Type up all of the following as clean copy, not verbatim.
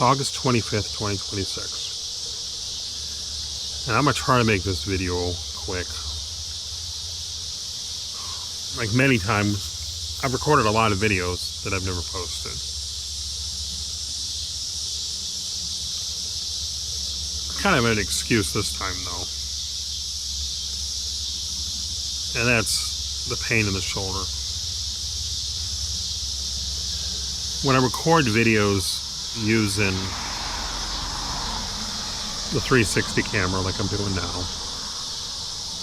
It's August 25th, 2026. And I'm going to try to make this video quick. Like many times, I've recorded a lot of videos that I've never posted. Kind of an excuse this time, though. And that's the pain in the shoulder. When I record videos using the 360 camera like I'm doing now,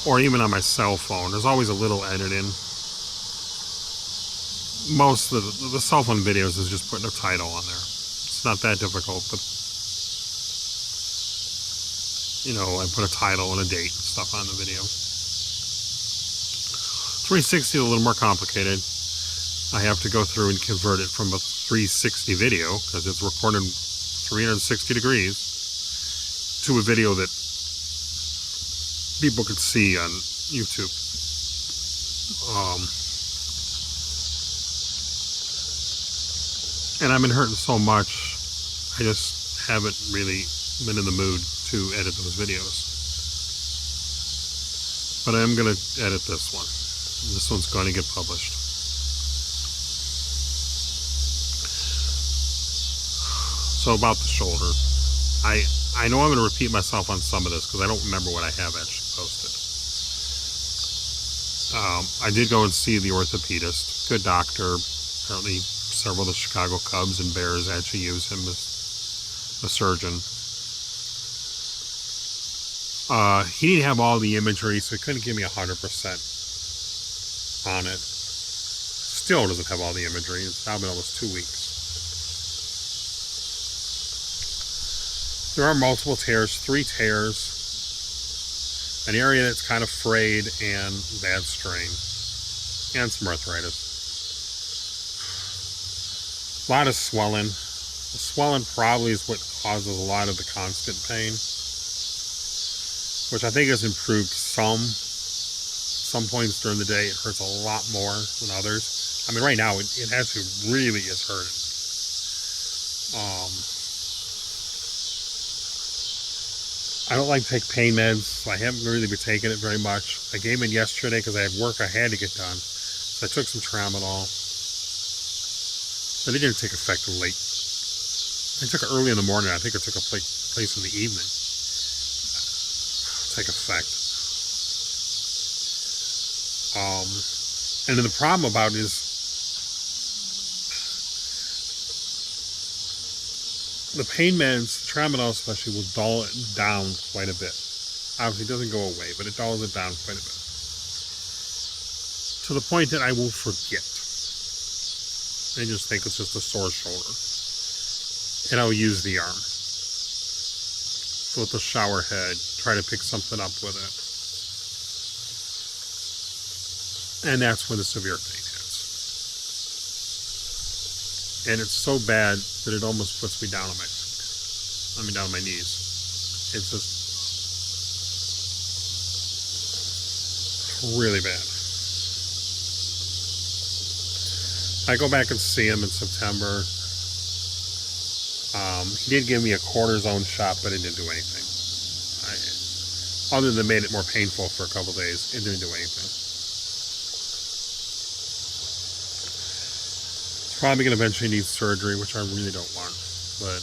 or even on my cell phone, there's always a little editing. Most of the cell phone videos is just putting a title on there. It's not that difficult, but you know, I put a title and a date and stuff on the video. 360 is a little more complicated. I have to go through and convert it from a 360 video, because it's recorded 360 degrees, to a video that people could see on YouTube. And I've been hurting so much, I just haven't really been in the mood to edit those videos. But I am going to edit this one. This one's going to get published. So about the shoulder, I know I'm going to repeat myself on some of this because I don't remember what I have actually posted. I did go and see the orthopedist, good doctor. Apparently several of the Chicago Cubs and Bears actually use him as a surgeon. He didn't have all the imagery, so he couldn't give me 100% on it. Still doesn't have all the imagery. It's now been almost 2 weeks. There are multiple tears, 3 tears, an area that's kind of frayed and bad strain, and some arthritis. A lot of swelling. The swelling probably is what causes a lot of the constant pain, which I think has improved some. Some points during the day it hurts a lot more than others. I mean, right now it actually really is hurting. I don't like to take pain meds, so I haven't really been taking it very much. I gave in yesterday because I had work I had to get done. So I took some tramadol. But it didn't take effect until late. I took it early in the morning. I think it took place in the evening. Take effect. And then the problem about it is the pain meds, the tramadol especially, will dull it down quite a bit. Obviously it doesn't go away, but it dulls it down quite a bit. To the point that I will forget. I just think it's just a sore shoulder. And I'll use the arm. So with the shower head, try to pick something up with it. And that's when the severe pain hits. And it's so bad that it almost puts me down on my feet. I mean, down on my knees. It's just really bad. I go back and see him in September. He did give me a cortisone shot, but it didn't do anything. Other than made it more painful for a couple of days, it didn't do anything. It's probably going to eventually need surgery, which I really don't want. But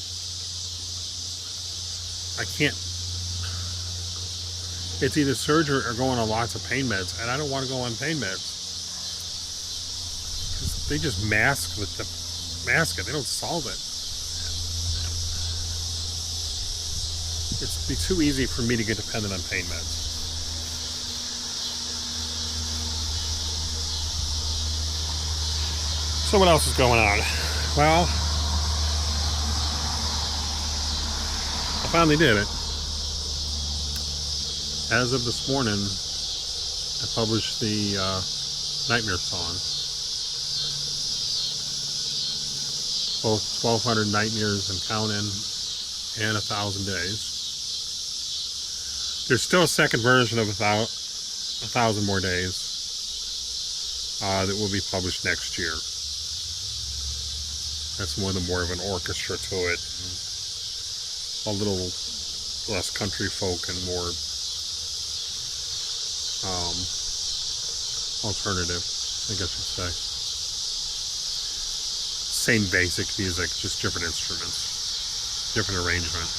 I can't. It's either surgery or going on lots of pain meds, and I don't want to go on pain meds. Because they just mask it. They don't solve it. It'd be too easy for me to get dependent on pain meds. So what else is going on? Well, I finally did it. As of this morning, I published the Nightmare song. Both 1,200 nightmares and counting, and 1,000 days. There's still a second version of 1,000 more days that will be published next year. That's more of an orchestra to it. a little less country folk and more alternative, I guess you'd say. Same basic music, just different instruments, different arrangement.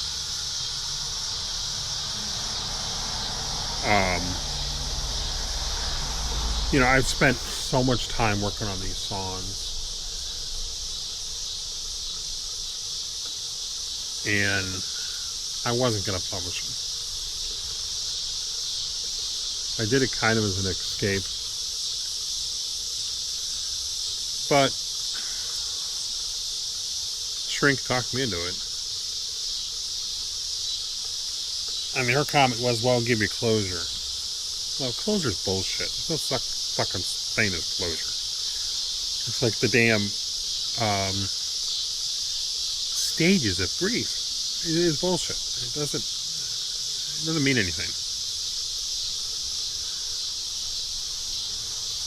I've spent so much time working on these songs, and I wasn't going to publish them. I did it kind of as an escape, but Shrink talked me into it. I mean, her comment was, well, I'll give you closure. Well, closure's bullshit. There's no fucking thing as closure. It's like the damn stages of grief. It is bullshit. It doesn't mean anything.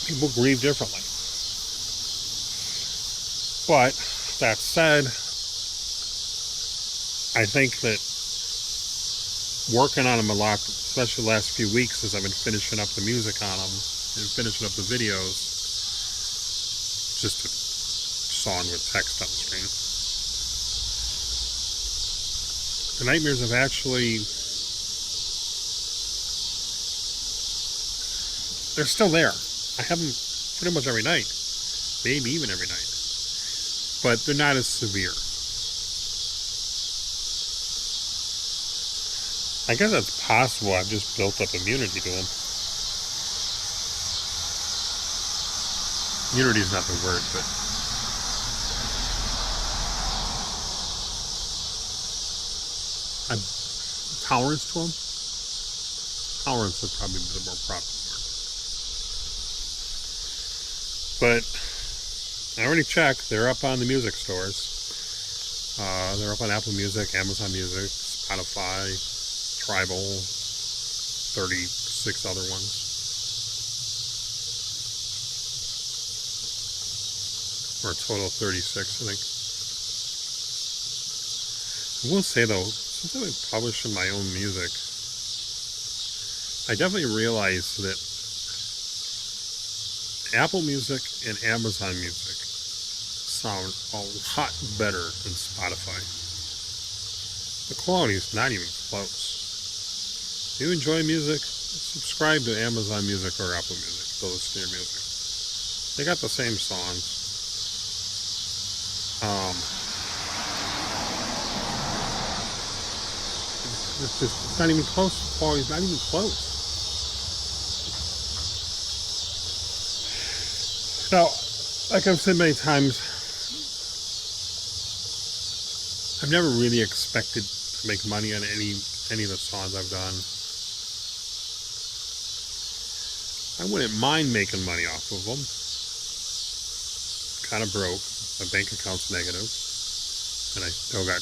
People grieve differently. But that said, I think that working on them a lot, especially the last few weeks as I've been finishing up the music on them and finishing up the videos, just a song with text on the screen. The nightmares have actually, they're still there. I have them pretty much every night, maybe even every night, but they're not as severe. I guess it's possible I've just built up immunity to them. Immunity is not the word, but I'm tolerance to them. Tolerance would probably be the more proper word. But I already checked. They're up on the music stores. They're up on Apple Music, Amazon Music, Spotify, Tribal, 36 other ones. Or a total of 36, I think. I will say though, since I've been publishing my own music, I definitely realized that Apple Music and Amazon Music sound a lot better than Spotify. The quality is not even close. If you enjoy music, subscribe to Amazon Music or Apple Music. Those to your music. They got the same songs. It's not even close. The quality's not even close. Now, like I've said many times, I've never really expected to make money on any of the songs I've done. I wouldn't mind making money off of them. Kind of broke. My bank account's negative, and I still got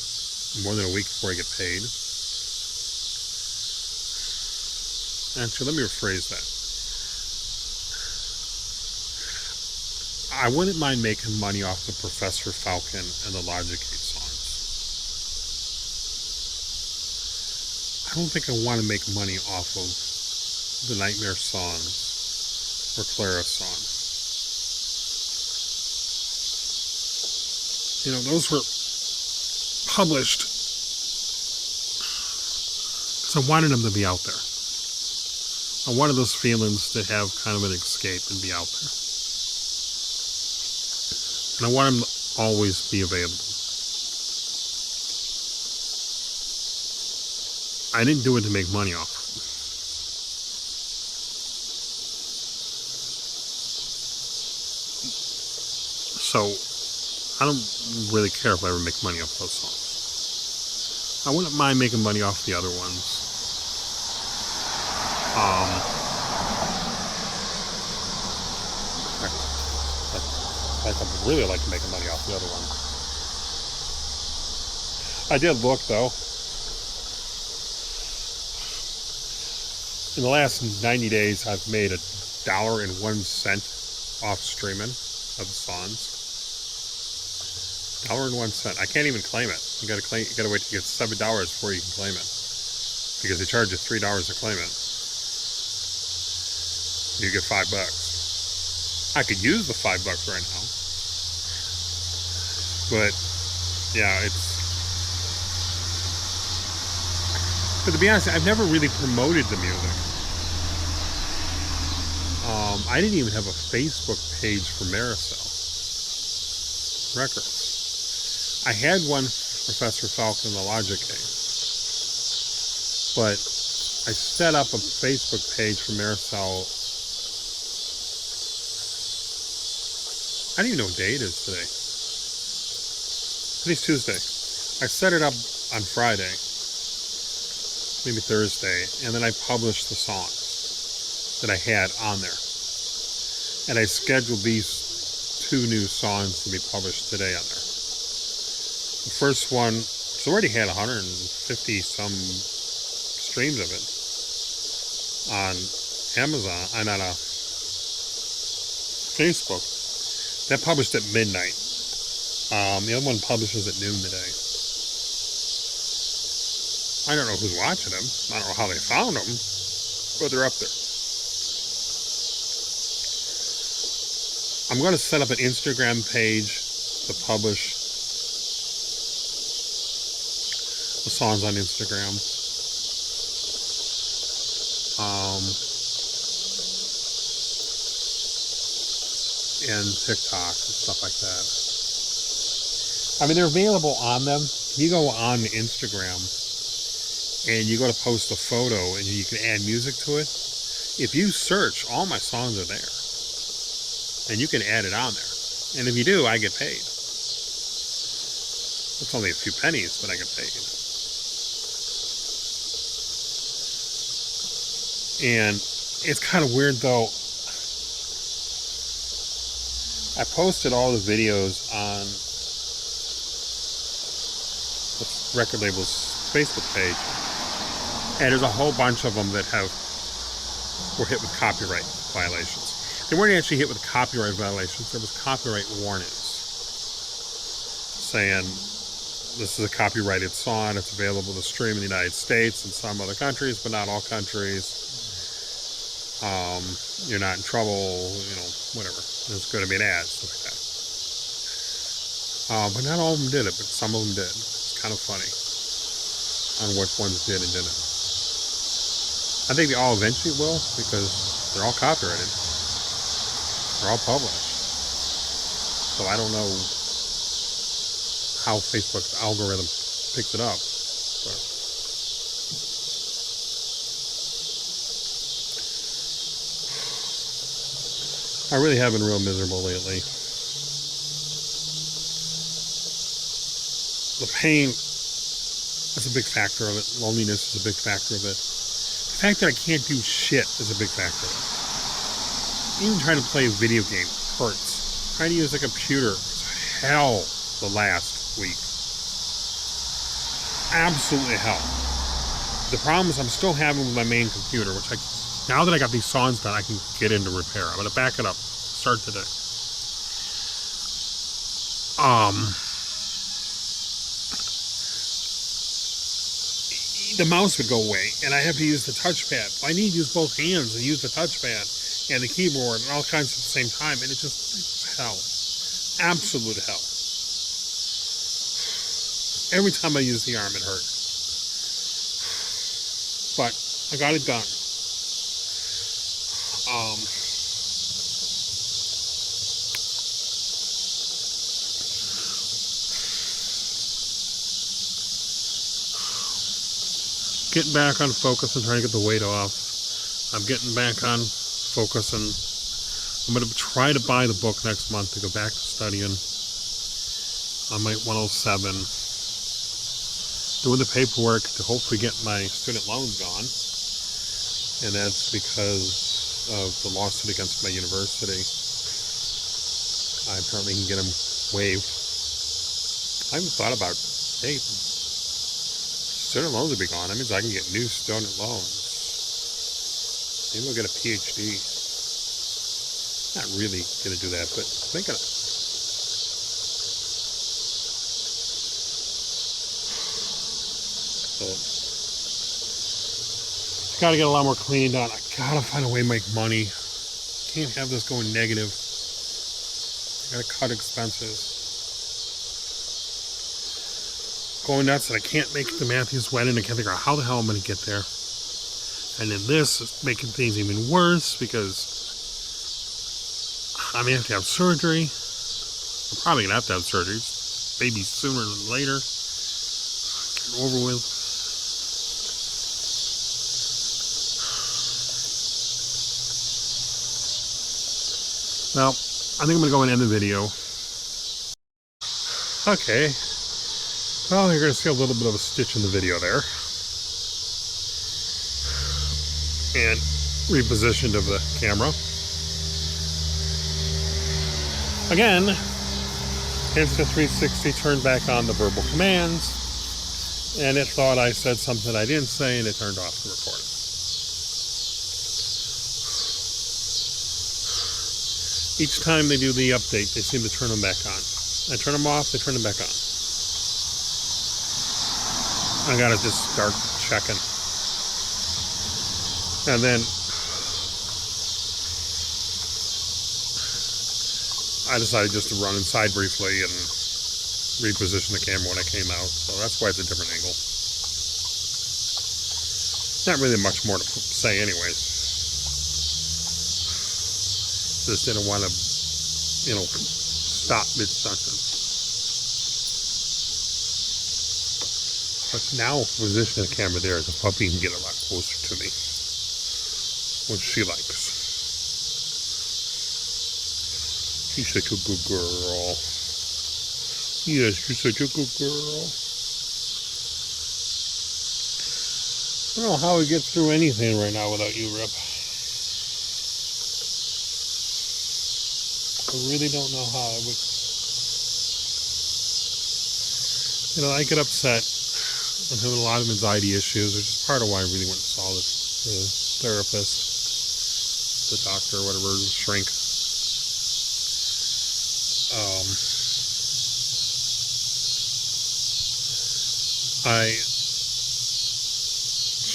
more than a week before I get paid. Actually, let me rephrase that. I wouldn't mind making money off the Professor Falcon and the Logic 8 songs. I don't think I want to make money off of the Nightmare songs or Clara songs. Those were published because I wanted them to be out there. I wanted those feelings to have kind of an escape and be out there. And I want them to always be available. I didn't do it to make money off of them. So, I don't really care if I ever make money off those songs. I wouldn't mind making money off the other ones. I would really like to make money off the other one. I did look though. In the last 90 days, I've made $1.01 off streaming of the songs. $1.01. I can't even claim it. You gotta wait till you get $7 before you can claim it. Because they charge you $3 to claim it. You get $5. I could use the $5 right now. But yeah, but to be honest, I've never really promoted the music. I didn't even have a Facebook page for Maricel Records. I had one for Professor Falcon, the Logic case. But I set up a Facebook page for Maricel. I don't even know what day it is today. Today's Tuesday. I set it up on Friday, maybe Thursday, and then I published the songs that I had on there. And I scheduled these 2 new songs to be published today on there. The first one, it's already had 150 some streams of it on Amazon, and on Facebook. That published at midnight. The other one publishes at noon today. I don't know who's watching them. I don't know how they found them, but they're up there. I'm going to set up an Instagram page to publish the songs on Instagram. And TikTok and stuff like that. I mean, they're available on them. You go on Instagram and you go to post a photo and you can add music to it. If you search, all my songs are there. And you can add it on there. And if you do, I get paid. It's only a few pennies, but I get paid. And it's kind of weird though. I posted all the videos on the record label's Facebook page, and there's a whole bunch of them that were hit with copyright violations. They weren't actually hit with copyright violations, there was copyright warnings saying this is a copyrighted song, it's available to stream in the United States and some other countries, but not all countries. You're not in trouble, whatever. There's going to be an ad, stuff like that. But not all of them did it, but some of them did. It's kind of funny on which ones did and didn't. I think they all eventually will, because they're all copyrighted. They're all published. So I don't know how Facebook's algorithm picks it up. But I really have been real miserable lately. The pain is a big factor of it. Loneliness is a big factor of it. The fact that I can't do shit is a big factor of it. Even trying to play a video game hurts. Trying to use a computer was hell the last week. Absolutely hell. The problem is I'm still having with my main computer, which now that I got these songs done, I can get into repair. I'm going to back it up. Start today. The mouse would go away, and I have to use the touchpad. I need to use both hands and use the touchpad and the keyboard and all kinds at the same time, and it's hell. Absolute hell. Every time I use the arm, it hurts. But I got it done. Getting back on focus and trying to get the weight off. I'm getting back on focus, and I'm going to try to buy the book next month to go back to studying on my 107. Doing the paperwork to hopefully get my student loans gone. And that's because of the lawsuit against my university. I apparently can get them waived. I haven't thought about, hey, student loans will be gone. That means I can get new student loans. Maybe I'll get a PhD. Not really going to do that, but thinking of it. So, got to get a lot more cleaning done. I gotta find a way to make money. Can't have this going negative. I gotta cut expenses. Going nuts that I can't make the Matthews wedding. I can't figure out how the hell I'm gonna get there. And then this is making things even worse because I may have to have surgery. I'm probably gonna have to have surgery. Maybe sooner than later. Get it over with. Well, I think I'm gonna go and end the video. Okay. Well, you're gonna see a little bit of a stitch in the video there. And repositioned of the camera. Again, Insta360 turned back on the verbal commands, and it thought I said something I didn't say, and it turned off the recording. Each time they do the update, they seem to turn them back on. I turn them off, they turn them back on. I gotta just start checking. And then I decided just to run inside briefly and reposition the camera when I came out. So that's why it's a different angle. Not really much more to say anyways. Just didn't want to, stop mid-sentence. But now, position the camera there, the puppy can get a lot closer to me, which she likes. She's such a good girl. Yes, you're such a good girl. I don't know how we get through anything right now without you, Rip. I really don't know how I would. I get upset. I'm having a lot of anxiety issues, which is part of why I really went and saw the therapist, the doctor, whatever, the shrink.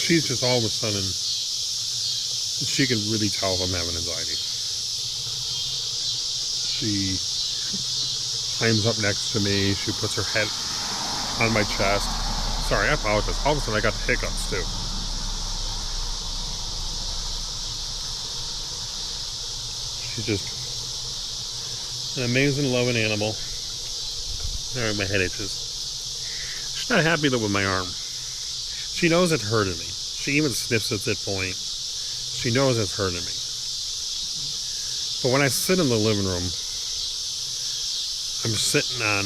She's just all of a sudden, she can really tell if I'm having anxiety. She climbs up next to me, she puts her head on my chest. Sorry, I apologize. All of a sudden I got the hiccups too. She's just an amazing, loving animal. Alright, my head itches. She's not happy though with my arm. She knows it's hurting me. She even sniffs at that point. She knows it's hurting me. But when I sit in the living room, I'm sitting on,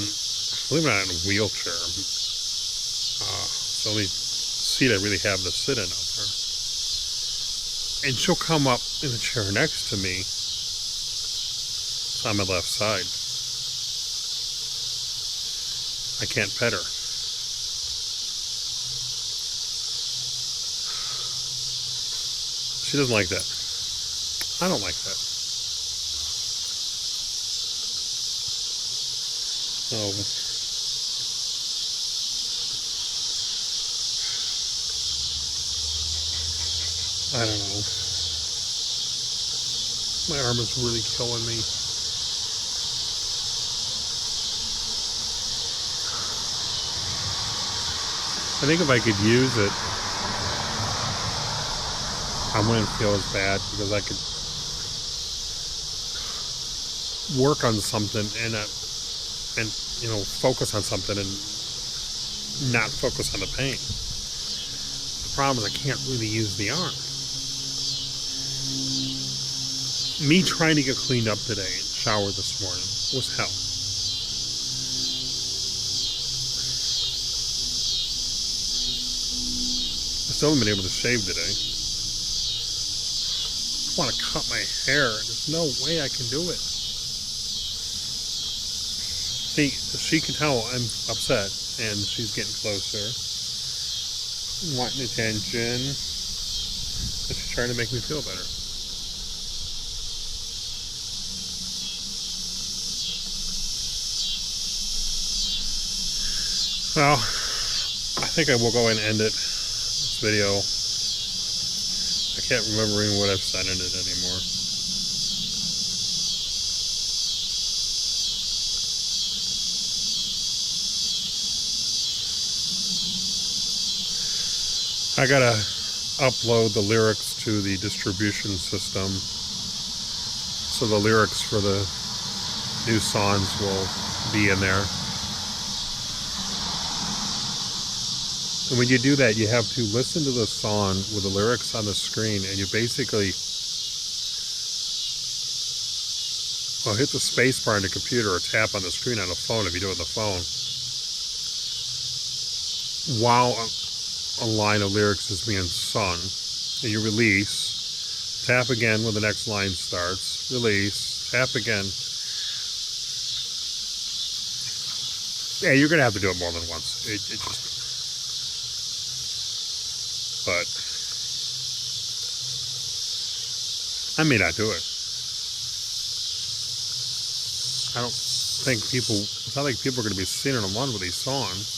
believe it or not, in a wheelchair. It's the only seat I really have to sit in out there. And she'll come up in the chair next to me. It's on my left side. I can't pet her. She doesn't like that. I don't like that. So, I don't know. My arm is really killing me. I think if I could use it, I wouldn't feel as bad because I could work on something and focus on something and not focus on the pain. The problem is I can't really use the arm. Me trying to get cleaned up today and shower this morning was hell. I still haven't been able to shave today. I want to cut my hair. There's no way I can do it. See, she can tell I'm upset, and she's getting closer, wanting attention, but she's trying to make me feel better. Well, I think I will go ahead and end this video. I can't remember even what I've said in it anymore. I gotta upload the lyrics to the distribution system, so the lyrics for the new songs will be in there. And when you do that, you have to listen to the song with the lyrics on the screen, and you basically hit the space bar on the computer or tap on the screen on the phone if you do it on the phone, while a line of lyrics is being sung. And you release, tap again when the next line starts, release, tap again. Yeah, you're going to have to do it more than once. It just... But I may not do it. I don't think people... It's not like people are going to be singing along with these songs.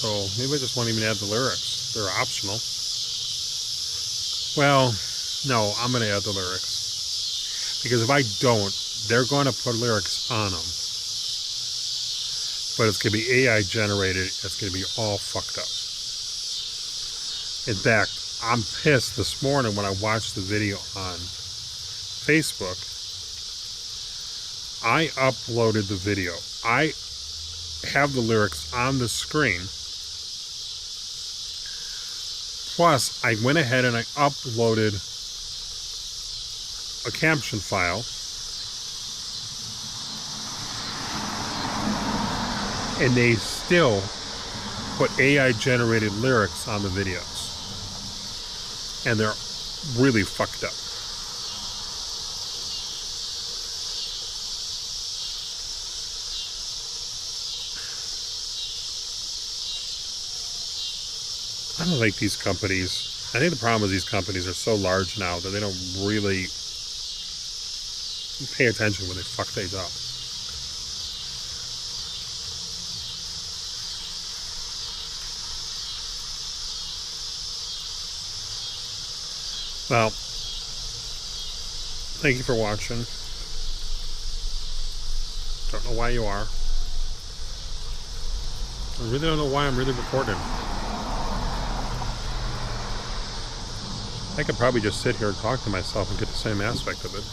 So maybe I just won't even add the lyrics. They're optional. Well, no, I'm going to add the lyrics. Because if I don't, they're going to put lyrics on them. But it's going to be AI generated. It's going to be all fucked up. In fact, I'm pissed this morning when I watched the video on Facebook. I uploaded the video. I have the lyrics on the screen. Plus, I went ahead and I uploaded a caption file. And they still put AI-generated lyrics on the videos. And they're really fucked up. I don't like these companies. I think the problem is these companies are so large now that they don't really pay attention when they fuck things up. Well, thank you for watching. Don't know why you are. I really don't know why I'm really recording. I could probably just sit here and talk to myself and get the same aspect of it.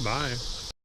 Bye.